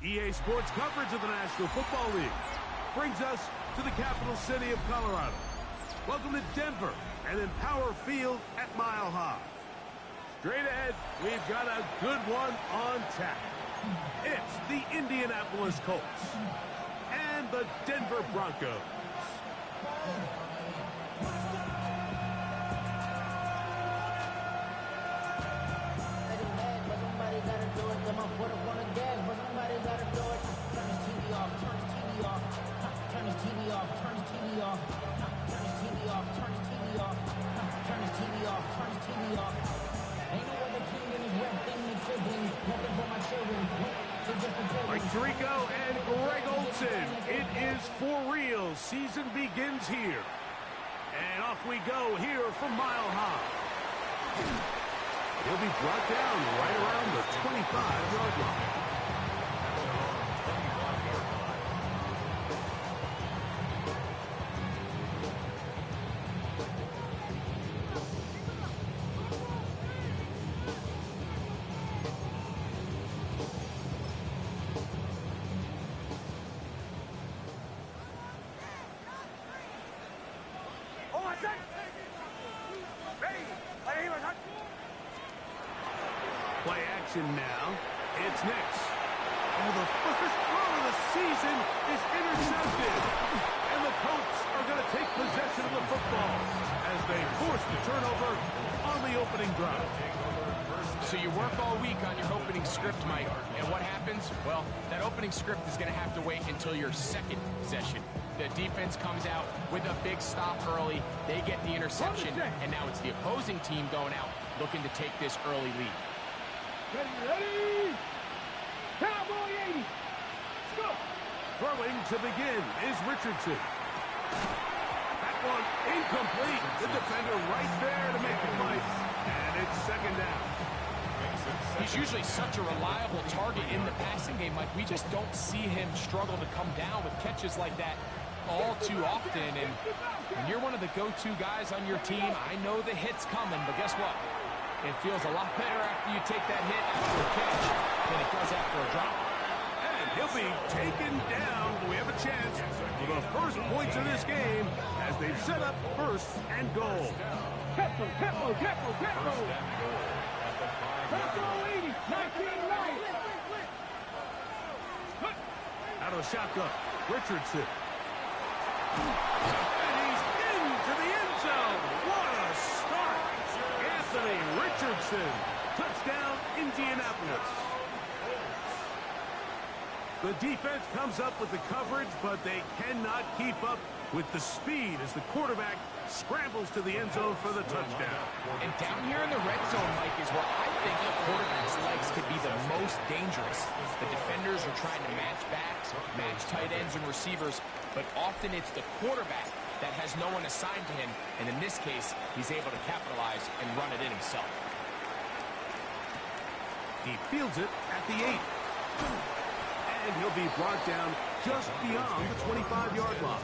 EA Sports coverage of the National Football League brings us to the capital city of Colorado. Welcome to Denver and Empower Field at Mile High. Straight ahead, we've got a good one on tap. It's the Indianapolis Colts and the Denver Broncos. Mike Tirico and Greg Olson. It is for real. Season begins here. And off we go here from Mile High. He'll be brought down right around the 25-yard line. Play action now. It's next. Oh, the first throw of the season is intercepted. And the Colts are going to take possession of the football as they force the turnover on the opening drive. So you work all week on your opening script, Mike. And what happens? Well, that opening script is going to have to wait until your second possession. The defense comes out with a big stop early. They get the interception. And now it's the opposing team going out looking to take this early lead. Ready? Cowboy 80. Let's go. Throwing to begin is Richardson. That one incomplete. The defender right there to make the play. And it's second down. He's usually such a reliable target in the passing game, Mike. We just don't see him struggle to come down with catches like that all too often. And when you're one of the go-to guys on your team, I know the hit's coming, but guess what? It feels a lot better after you take that hit after a catch than it does after a drop. And he'll be taken down. We have a chance for the first points of this game as they've set up first and goal. Capo. Capo 80. 19-9. Out of the shotgun, Richardson. And he's into the end zone. What a start. Anthony Richardson. Touchdown, Indianapolis. The defense comes up with the coverage, but they cannot keep up with the speed as the quarterback scrambles to the end zone for the touchdown. And down here in the red zone, Mike, is where I think the quarterback's legs could be the most dangerous. The defenders are trying to match backs, match tight ends and receivers, but often it's the quarterback that has no one assigned to him, and in this case, he's able to capitalize and run it in himself. He fields it at the 8. And he'll be brought down just beyond the 25-yard line.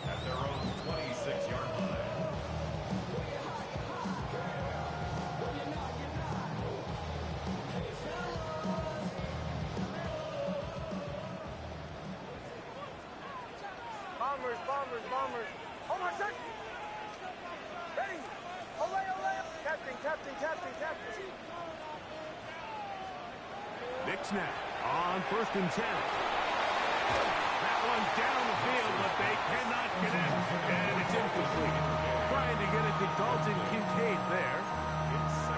At their own 26-yard line. Bombers. Hold on, check. Ready. Ole. Captain. Big snap on 1st and 10. That one down the field, but they cannot connect. And it's incomplete. Trying to get it to Dalton Kincaid there.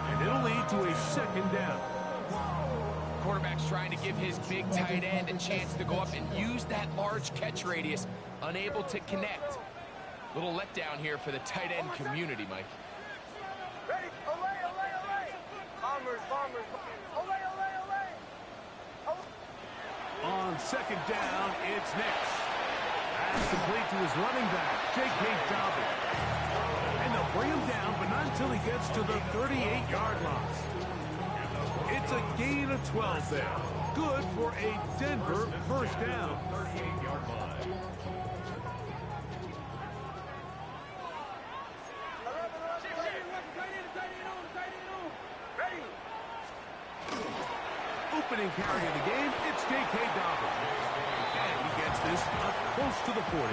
And it'll lead to a second down. Quarterback's trying to give his big tight end a chance to go up and use that large catch radius. Unable to connect. Little letdown here for the tight end community, Mike. Ready. Ole. Bombers. Ole. On second down, it's Nix. That's complete to his running back, J.K. Dobbins. And they'll bring him down, but not until he gets to the 38-yard line. It's a gain of 12 there. Good for a Denver first down. 38-yard line. Opening carry of the game, it's J.K. Dobbins. And he gets this up close to the 40.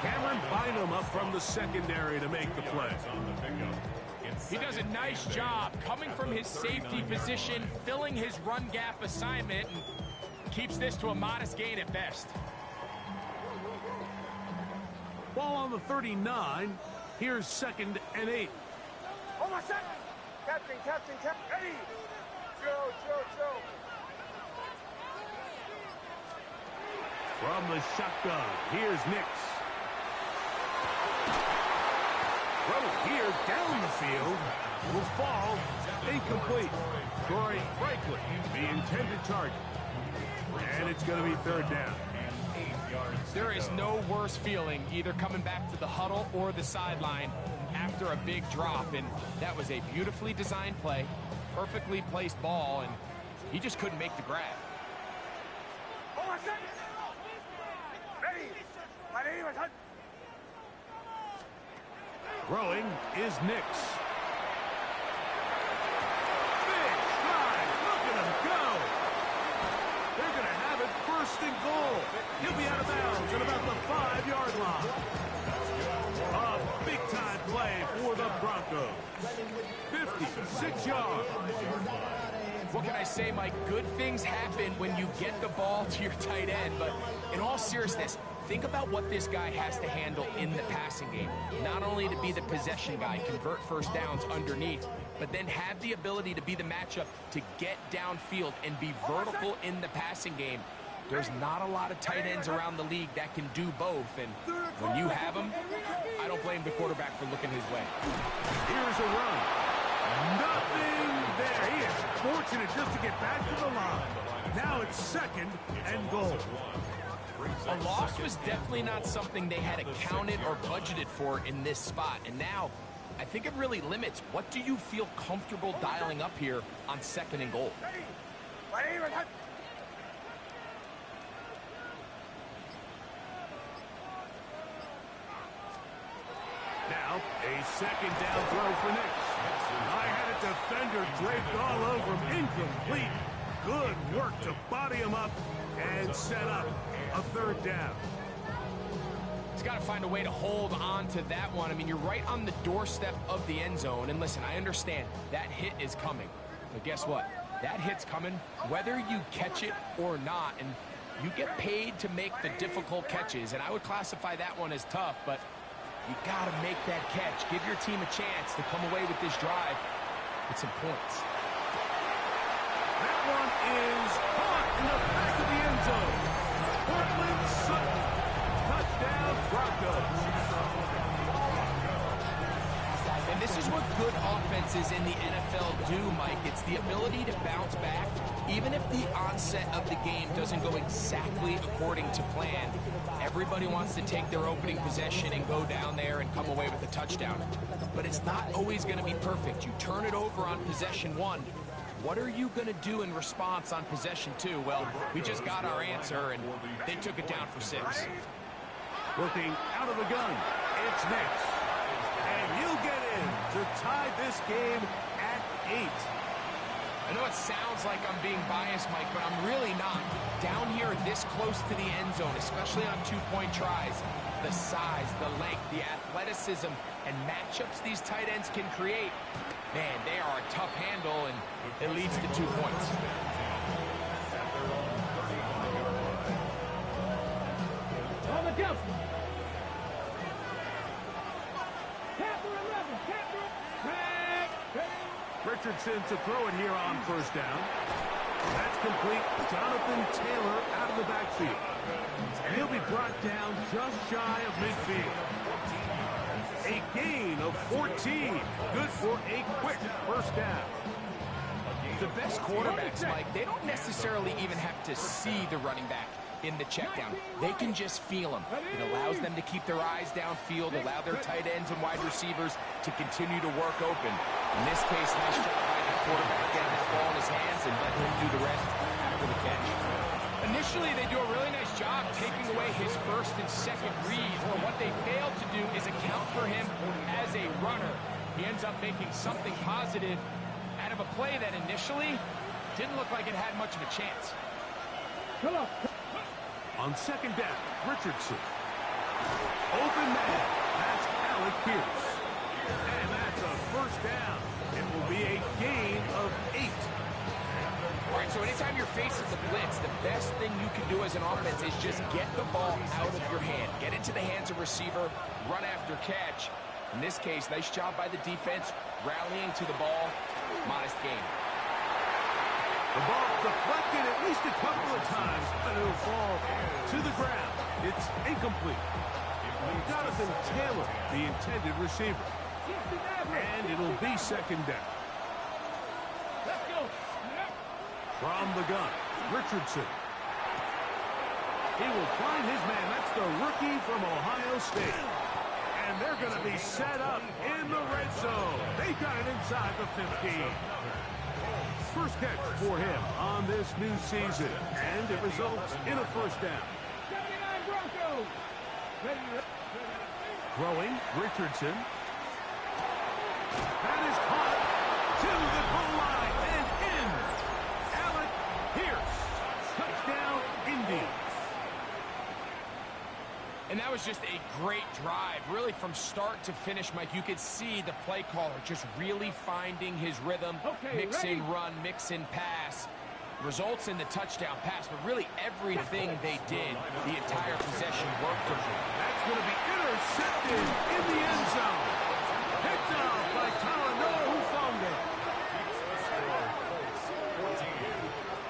Cameron Bynum up from the secondary to make the play. He does a nice job coming from his safety position, filling his run gap assignment, and keeps this to a modest gain at best. Ball on the 39. Here's 2nd and 8. Hold on, second. Captain. Ready. Chill. From the shotgun, here's Nix. Throw here down the field. Will fall. Incomplete. Troy Franklin, the intended target. And it's going to be 3rd down. There is no worse feeling either coming back to the huddle or the sideline after a big drop, and that was a beautifully designed play, perfectly placed ball, and he just couldn't make the grab. Hold on, second. Ready. My name is Hunt. Throwing is Nix. Big stride. Look at him go. They're going to have it 1st and goal. He'll be out of bounds at about the 5-yard line. A big-time play for the Broncos. 56 yards. What can I say, Mike? Good things happen when you get the ball to your tight end, but in all seriousness, think about what this guy has to handle in the passing game. Not only to be the possession guy, convert 1st downs underneath, but then have the ability to be the matchup to get downfield and be vertical in the passing game. There's not a lot of tight ends around the league that can do both, and when you have them, I don't blame the quarterback for looking his way. Here's a run. Nothing there. He is fortunate just to get back to the line. Now it's 2nd and goal. A loss was definitely not something they had accounted or budgeted for in this spot, and now I think it really limits what do you feel comfortable dialing up here on 2nd and goal. Ready. My name is Hunt. Now, a 2nd down throw for Nix. I had a defender draped all over him. Incomplete. Good work to body him up and set up a 3rd down. He's got to find a way to hold on to that one. I mean, you're right on the doorstep of the end zone. And listen, I understand that hit is coming. But guess what? That hit's coming whether you catch it or not. And you get paid to make the difficult catches. And I would classify that one as tough, but you got to make that catch. Give your team a chance to come away with this drive with some points. That one is caught in the back of the end zone. Portland Sutton. Touchdown, Broncos. And this is what good offenses in the NFL do, Mike. It's the ability to bounce back, even if the onset of the game doesn't go exactly according to plan. Everybody wants to take their opening possession and go down there and come away with a touchdown. But it's not always going to be perfect. You turn it over on possession 1. What are you going to do in response on possession 2? Well, we just got our answer, and they took it down for 6. Looking out of the gun, it's Nix. And he'll get in to tie this game at 8. I know it sounds like I'm being biased, Mike, but I'm really not. Down here this close to the end zone, especially on 2-point tries, the size, the length, the athleticism, and matchups these tight ends can create, man, they are a tough handle, and it leads to 2 points. On the jump. Capper 11. Capper. Richardson to throw it here on 1st down. That's complete. Jonathan Taylor out of the backfield. And he'll be brought down just shy of midfield. A gain of 14. Good for a quick 1st down. The best quarterbacks, Mike, they don't necessarily even have to see the running back in the check down. They can just feel them. It allows them to keep their eyes downfield, allow their tight ends and wide receivers to continue to work open. In this case, nice job by the quarterback getting this ball in his hands and letting him do the rest after the catch. Initially, they do a really nice job taking away his 1st and 2nd reads, but what they failed to do is account for him as a runner. He ends up making something positive out of a play that initially didn't look like it had much of a chance. Come on. On second down, Richardson. Open man. That's Alec Pierce. And that's a first down. It will be a gain of 8. All right, so anytime you're facing the blitz, the best thing you can do as an offense is just get the ball out of your hand. Get into the hands of receiver, run after catch. In this case, nice job by the defense, rallying to the ball. Modest gain. The ball deflected at least a couple of times, but it'll fall to the ground. It's incomplete. Jonathan Taylor, the intended receiver. And it'll be second down. Let's go. From the gun, Richardson. He will find his man. That's the rookie from Ohio State. And they're going to be set up in the red zone. They got it inside the 15. First catch for him on this new season. And it results in a first down. 79 Broncos. Ready. Throwing, Richardson. That is caught to the goal line and in. Alec Pierce. Touchdown, Indy. And that was just a great drive. Really, from start to finish, Mike, you could see the play caller just really finding his rhythm. Okay, mix ready? in run, mix in pass. Results in the touchdown pass, but really everything they did, the entire possession worked. That's going to be intercepted in the end zone. Picked up by Talanoa Hufanga.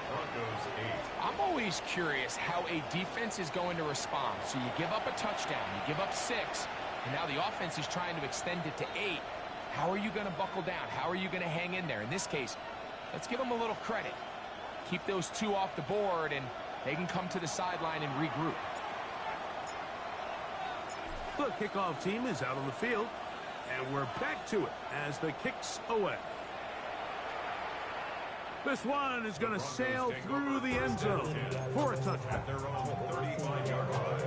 Broncos 8. I'm always curious how a defense is going to respond. So you give up a touchdown, you give up 6, and now the offense is trying to extend it to 8. How are you going to buckle down? How are you going to hang in there? In this case, let's give them a little credit. Keep those 2 off the board, and they can come to the sideline and regroup. The kickoff team is out on the field, and we're back to it as the kick's away. This one is going to sail through the end zone for a touchdown. At their own 35-yard line.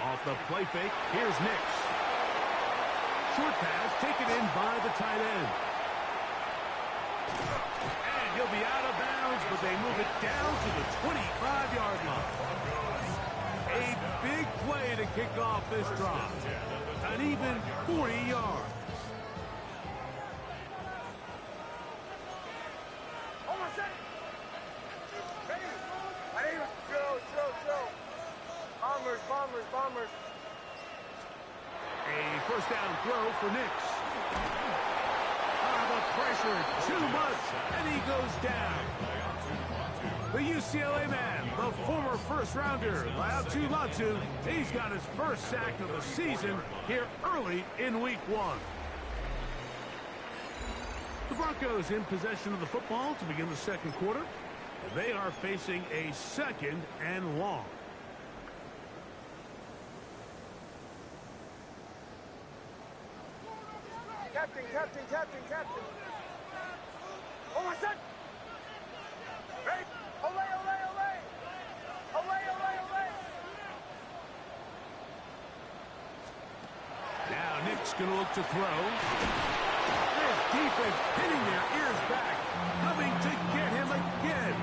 Off the play fake, here's Nix. Short pass taken in by the tight end. And he'll be out of bounds, but they move it down to the 25-yard line. A big play to kick off this drive. An even 40 yards. Hold on a second. Ready. Ready. Chill. Bombers. A first down throw for Nix. The pressure, too much, and he goes down. The UCLA man, the former first-rounder, Latu Latu, he's got his first sack of the season here early in week 1. The Broncos in possession of the football to begin the second quarter. And they are facing a second and long. Captain. Hold on a second. Ready. Olay. Now Nick's going to look to throw. This defense pinning their ears back, coming to get him again.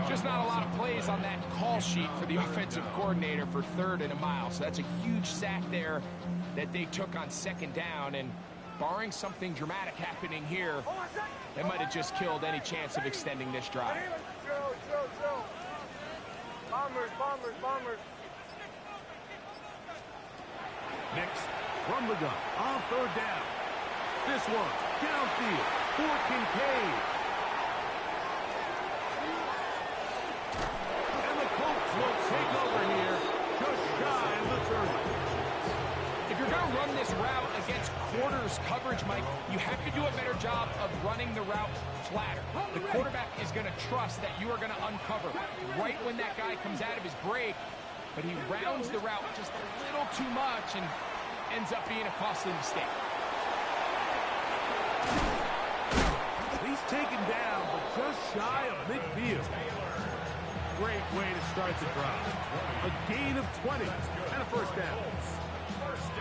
Just not a lot of plays on that call sheet for the offensive coordinator for 3rd and a mile. So that's a huge sack there that they took on second down. And barring something dramatic happening here, that might have just killed any chance of extending this drive. Drill. Bombers. Nix from the gun on 3rd down. This one downfield for Kincaid. And the Colts will take over here just shy of the 30. If you're going to run this route against quarters coverage, Mike, you have to do a better job of running the route flatter. The quarterback is going to trust that you are going to uncover right when that guy comes out of his break, but he rounds the route just a little too much and ends up being a costly mistake. He's taken down, but just shy of midfield. great way to start the drive. A gain of 20 and a first down.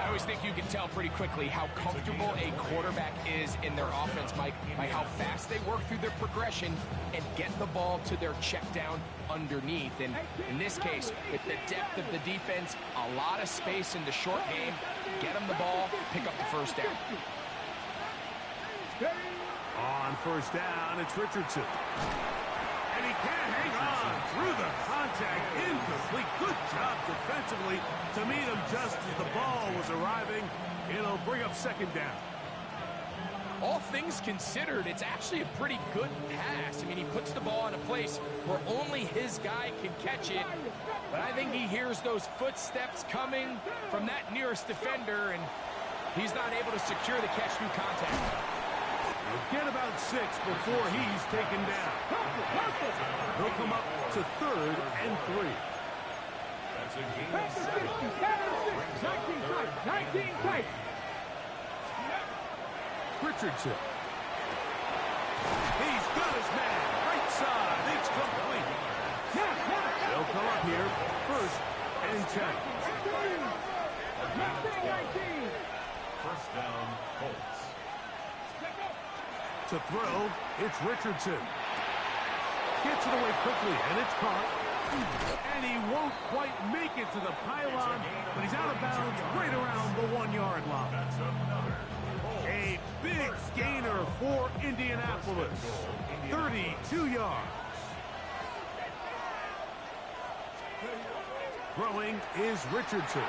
I always think you can tell pretty quickly how comfortable a quarterback is in their offense, Mike, by how fast they work through their progression and get the ball to their check down underneath. And in this case, with the depth of the defense, a lot of space in the short game, get them the ball, pick up the first down. On first down, it's Richardson. And he can't hang on through the contact. Incomplete. Good job defensively to meet him just as the ball was arriving. It'll bring up second down. All things considered, it's actually a pretty good pass. I mean, he puts the ball in a place where only his guy can catch it. But I think he hears those footsteps coming from that nearest defender, and he's not able to secure the catch through contact. He'll get about 6 before he's taken down. He'll come up to 3rd and 3. That's a gain of 7. 19 tight. Richardson. He's got his man. Right side. It's complete. They'll come up here. 1st and 10. First down, Colts. To throw, it's Richardson. Gets it away quickly, and it's caught. And he won't quite make it to the pylon, but he's out of bounds right around the 1-yard line. A big gainer for Indianapolis. 32 yards. Throwing is Richardson.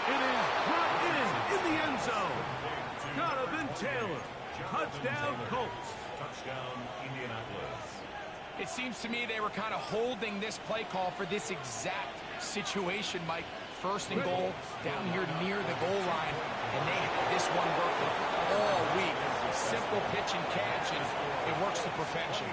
It is brought in the end zone. Donovan Taylor. Touchdown, Colts. Touchdown, Indianapolis. It seems to me they were kind of holding this play call for this exact situation, Mike. 1st and goal, down here near the goal line, and they had this one working all week. Simple pitch and catch, and it works to perfection.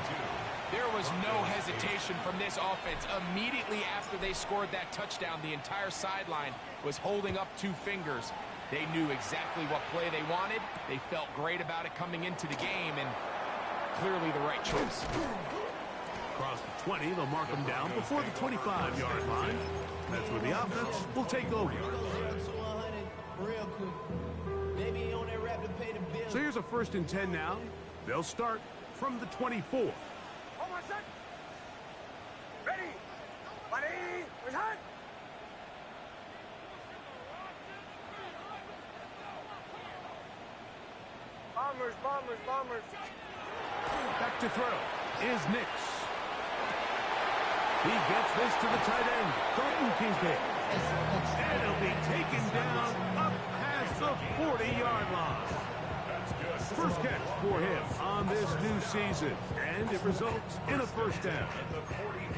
There was no hesitation from this offense. Immediately after they scored that touchdown, the entire sideline was holding up 2 fingers. They knew exactly what play they wanted. They felt great about it coming into the game, and clearly the right choice. Across the 20, they'll mark them down before the 25-yard line. That's where the offense will take over. So here's a 1st and 10 now. They'll start from the 24. Hold on, set. Ready. Ready. Return. Bombers. Back to throw is Nix. He gets this to the tight end, Dalton Kincaid. And he'll be taken down up past the 40-yard line. First catch for him on this new season, and it results in a first down.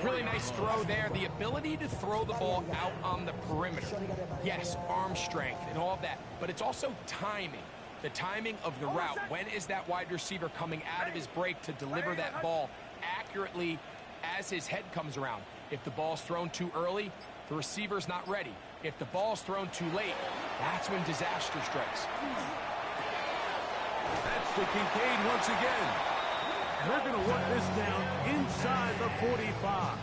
Really nice throw there. The ability to throw the ball out on the perimeter. Yes, arm strength and all of that, but it's also timing. The timing of the route. When is that wide receiver coming out of his break to deliver that ball accurately as his head comes around? If the ball's thrown too early, the receiver's not ready. If the ball's thrown too late, that's when disaster strikes. That's to Kincaid once again. They're going to work this down inside the 45.